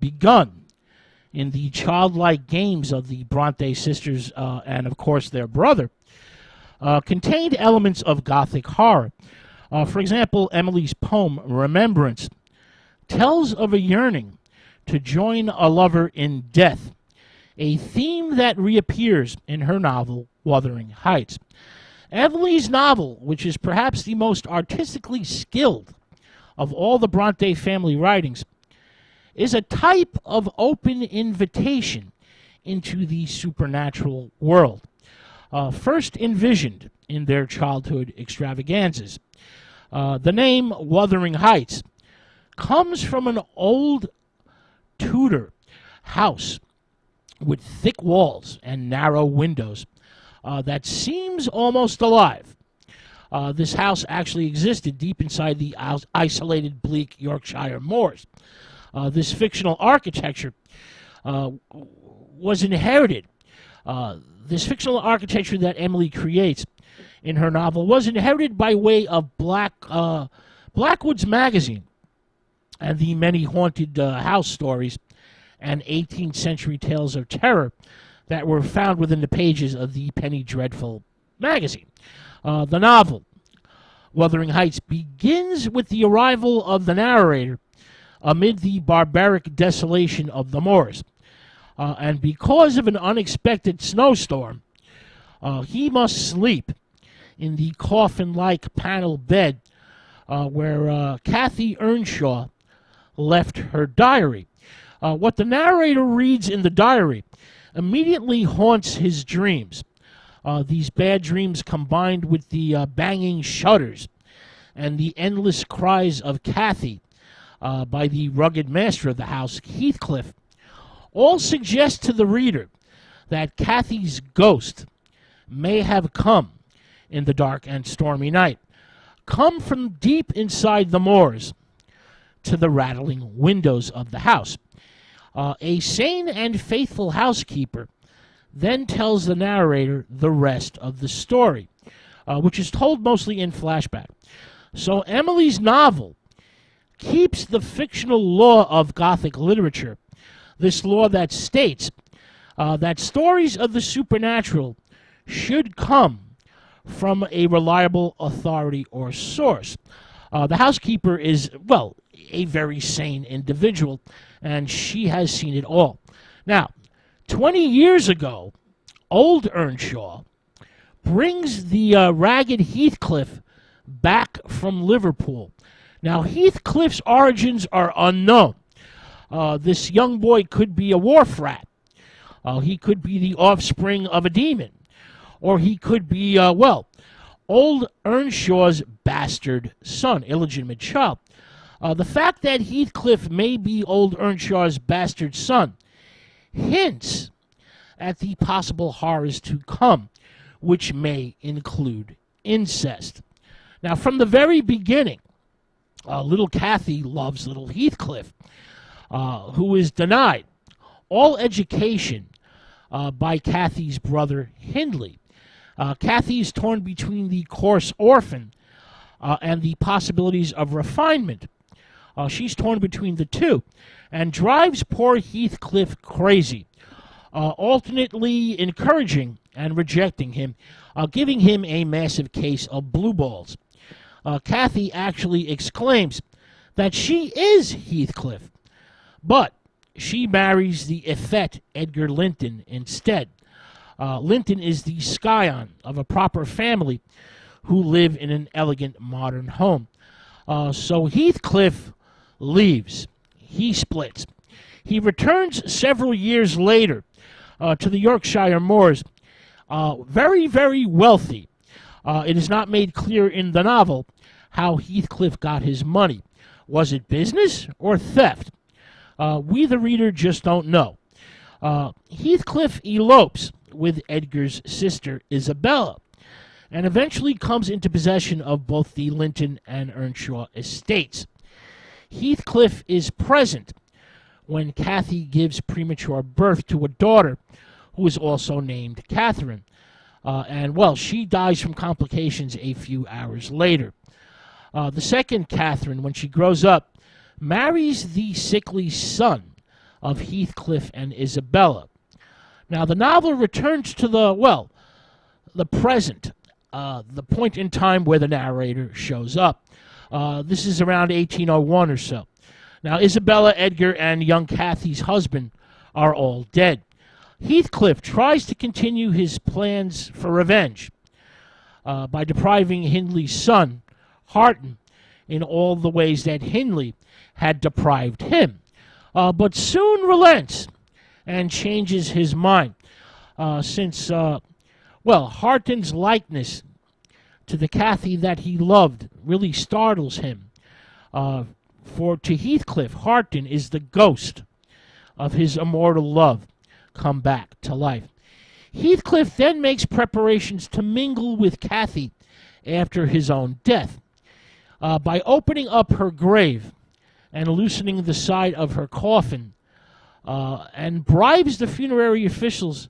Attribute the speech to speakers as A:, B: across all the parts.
A: begun in the childlike games of the Bronte sisters and, of course, their brother, contained elements of Gothic horror. For example, Emily's poem, Remembrance, tells of a yearning to join a lover in death, a theme that reappears in her novel, Wuthering Heights. Emily's novel, which is perhaps the most artistically skilled of all the Bronte family writings, is a type of open invitation into the supernatural world, first envisioned in their childhood extravaganzas. The name Wuthering Heights comes from an old Tudor house with thick walls and narrow windows that seems almost alive. This house actually existed deep inside the isolated, bleak Yorkshire moors. This fictional architecture was inherited. This fictional architecture that Emily creates in her novel was inherited by way of Blackwood's magazine and the many haunted house stories and 18th century tales of terror that were found within the pages of the Penny Dreadful magazine. The novel, Wuthering Heights, begins with the arrival of the narrator amid the barbaric desolation of the moors. And because of an unexpected snowstorm, he must sleep in the coffin-like panel bed where Kathy Earnshaw left her diary. What the narrator reads in the diary immediately haunts his dreams. These bad dreams, combined with the banging shutters and the endless cries of Kathy by the rugged master of the house, Heathcliff, all suggest to the reader that Kathy's ghost may have come in the dark and stormy night, come from deep inside the moors to the rattling windows of the house. A sane and faithful housekeeper then tells the narrator the rest of the story, which is told mostly in flashback. So Emily's novel keeps the fictional law of Gothic literature, this law that states that stories of the supernatural should come from a reliable authority or source. The housekeeper is, well, a very sane individual, and she has seen it all. Now, 20 years ago, old Earnshaw brings the ragged Heathcliff back from Liverpool. Now, Heathcliff's origins are unknown. This young boy could be a wharf rat. He could be the offspring of a demon. Or he could be, old Earnshaw's bastard son, illegitimate child. The fact that Heathcliff may be old Earnshaw's bastard son hints at the possible horrors to come, which may include incest. Now, from the very beginning, little Kathy loves little Heathcliff, who is denied all education by Kathy's brother Hindley. Kathy is torn between the coarse orphan and the possibilities of refinement. She's torn between the two and drives poor Heathcliff crazy, alternately encouraging and rejecting him, giving him a massive case of blue balls. Kathy actually exclaims that she is Heathcliff, but she marries the effete Edgar Linton instead. Linton is the scion of a proper family who live in an elegant modern home. So Heathcliff leaves. He splits. He returns several years later to the Yorkshire moors, very, very wealthy. It is not made clear in the novel how Heathcliff got his money. Was it business or theft? We, the reader, just don't know. Heathcliff elopes with Edgar's sister, Isabella, and eventually comes into possession of both the Linton and Earnshaw estates. Heathcliff is present when Kathy gives premature birth to a daughter who is also named Catherine. She dies from complications a few hours later. The second Catherine, when she grows up, marries the sickly son of Heathcliff and Isabella. Now, the novel returns to the present, the point in time where the narrator shows up. This is around 1801 or so. Now, Isabella, Edgar, and young Cathy's husband are all dead. Heathcliff tries to continue his plans for revenge by depriving Hindley's son, Harton, in all the ways that Hindley had deprived him, but soon relents and changes his mind, since Harton's likeness to the Cathy that he loved really startles him. For to Heathcliff, Harton is the ghost of his immortal love come back to life. Heathcliff then makes preparations to mingle with Cathy after his own death. By opening up her grave and loosening the side of her coffin, and bribes the funerary officials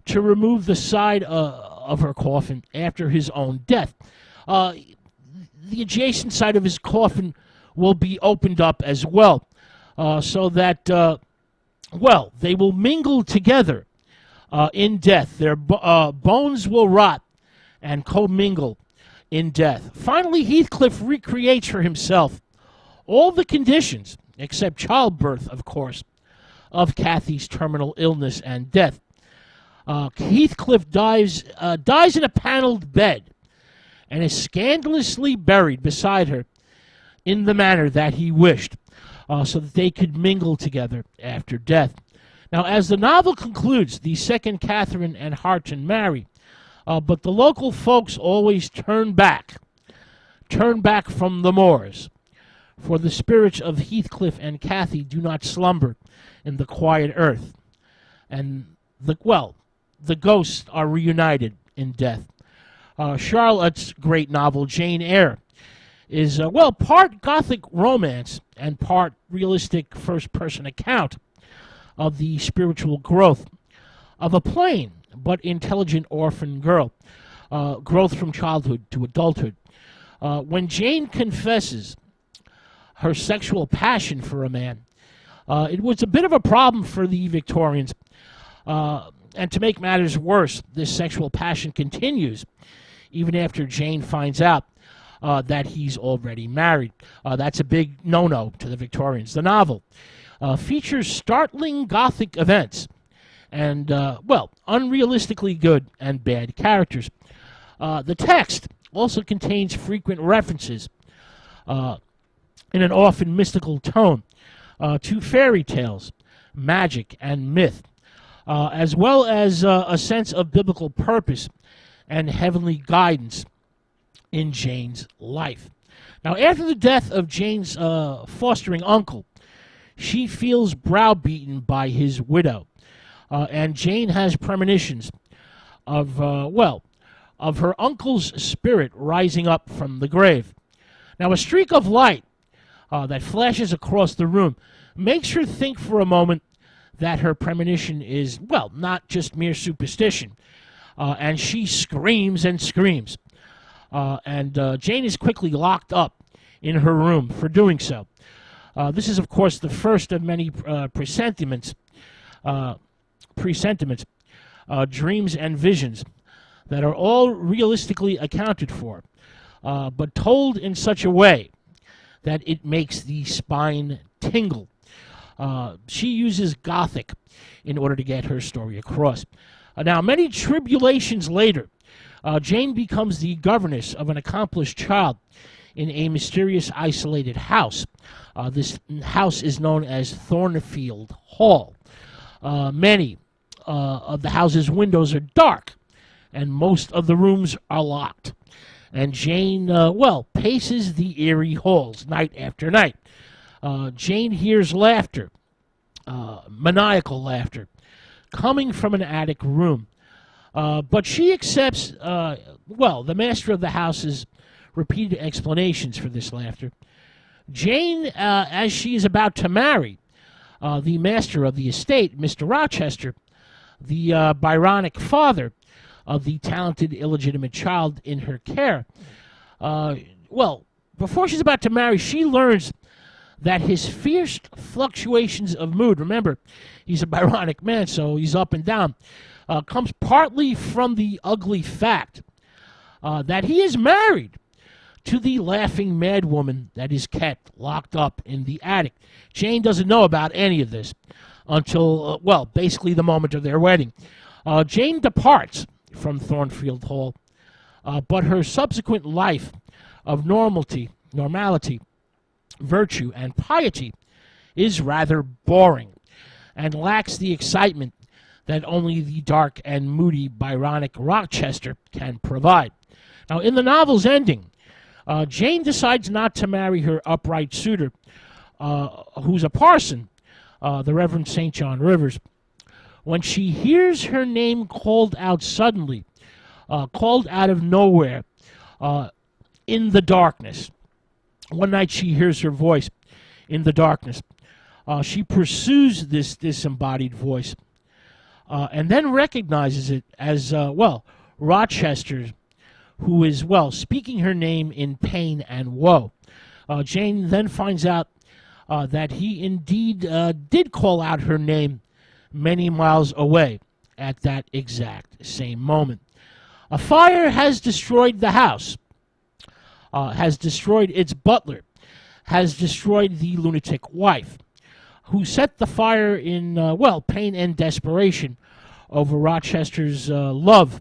A: to remove the side of her coffin after his own death. The adjacent side of his coffin will be opened up as well, so that, they will mingle together in death. Their bones will rot and commingle in death. Finally, Heathcliff recreates for himself all the conditions, except childbirth, of course, of Cathy's terminal illness and death. Heathcliff dies in a paneled bed and is scandalously buried beside her in the manner that he wished, so that they could mingle together after death. Now, as the novel concludes, the second Catherine and Harton marry, but the local folks always turn back from the moors, for the spirits of Heathcliff and Cathy do not slumber in the quiet earth, and the ghosts are reunited in death. Charlotte's great novel, Jane Eyre, is, part Gothic romance and part realistic first-person account of the spiritual growth of a plain but intelligent orphan girl, growth from childhood to adulthood. When Jane confesses her sexual passion for a man, it was a bit of a problem for the Victorians, and to make matters worse, this sexual passion continues even after Jane finds out that he's already married. That's a big no-no to the Victorians. The novel features startling Gothic events and, unrealistically good and bad characters. The text also contains frequent references in an often mystical tone to fairy tales, magic, and myth, as well as a sense of biblical purpose and heavenly guidance in Jane's life. Now, after the death of Jane's fostering uncle, she feels browbeaten by his widow, and Jane has premonitions of her uncle's spirit rising up from the grave. Now, a streak of light that flashes across the room makes her think for a moment that her premonition is, not just mere superstition, and she screams and screams. And Jane is quickly locked up in her room for doing so. This is, of course, the first of many presentiments, dreams and visions that are all realistically accounted for, but told in such a way that it makes the spine tingle. She uses Gothic in order to get her story across. Now, many tribulations later, Jane becomes the governess of an accomplished child in a mysterious isolated house. This house is known as Thornfield Hall. Many of the house's windows are dark, and most of the rooms are locked. And Jane, paces the eerie halls night after night. Jane hears laughter, maniacal laughter, coming from an attic room. But she accepts, the master of the house's repeated explanations for this laughter. Jane, as she is about to marry the master of the estate, Mr. Rochester, the Byronic father of the talented illegitimate child in her care, before she's about to marry, she learns that his fierce fluctuations of mood, remember, he's a Byronic man, so he's up and down, comes partly from the ugly fact that he is married to the laughing madwoman that is kept locked up in the attic. Jane doesn't know about any of this until, basically the moment of their wedding. Jane departs from Thornfield Hall, but her subsequent life of normality, virtue, and piety is rather boring and lacks the excitement that only the dark and moody Byronic Rochester can provide. Now, in the novel's ending, Jane decides not to marry her upright suitor, who's a parson, the Reverend St. John Rivers, when she hears her name called out suddenly, called out of nowhere, in the darkness. One night she hears her voice in the darkness. She pursues this disembodied voice and then recognizes it as, Rochester, who is, speaking her name in pain and woe. Jane then finds out that he indeed did call out her name many miles away at that exact same moment. A fire has destroyed the house, has destroyed its butler, has destroyed the lunatic wife, who set the fire in, pain and desperation over Rochester's love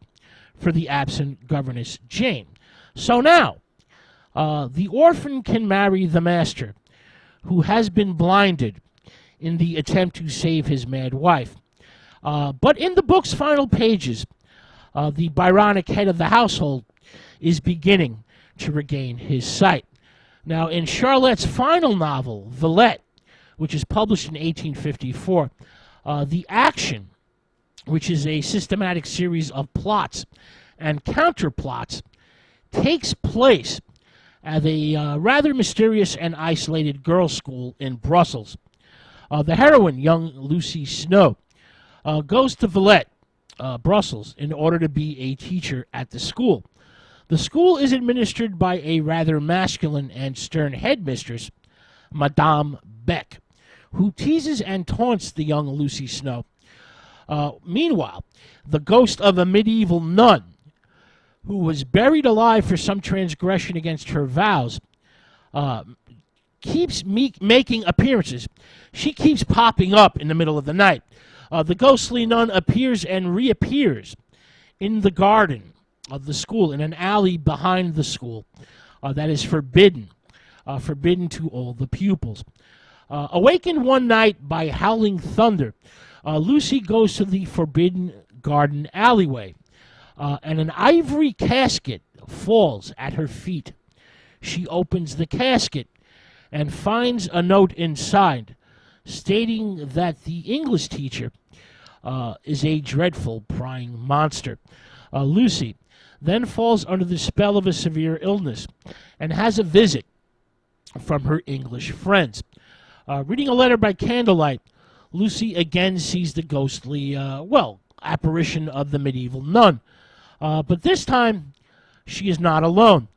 A: for the absent governess Jane. So now, the orphan can marry the master, who has been blinded in the attempt to save his mad wife. But in the book's final pages, the Byronic head of the household is beginning to regain his sight. Now, in Charlotte's final novel, Villette, which is published in 1854, the action, which is a systematic series of plots and counterplots, takes place at a rather mysterious and isolated girls' school in Brussels. The heroine, young Lucy Snow, goes to Villette, Brussels, in order to be a teacher at the school. The school is administered by a rather masculine and stern headmistress, Madame Beck, who teases and taunts the young Lucy Snow. Meanwhile, the ghost of a medieval nun, who was buried alive for some transgression against her vows, keeps making appearances. She keeps popping up in the middle of the night. The ghostly nun appears and reappears in the garden of the school, in an alley behind the school that is forbidden to all the pupils. Awakened one night by howling thunder, Lucy goes to the forbidden garden alleyway, and an ivory casket falls at her feet. She opens the casket and finds a note inside stating that the English teacher is a dreadful prying monster. Lucy then falls under the spell of a severe illness and has a visit from her English friends. Reading a letter by candlelight, Lucy again sees the ghostly, apparition of the medieval nun. But this time, she is not alone.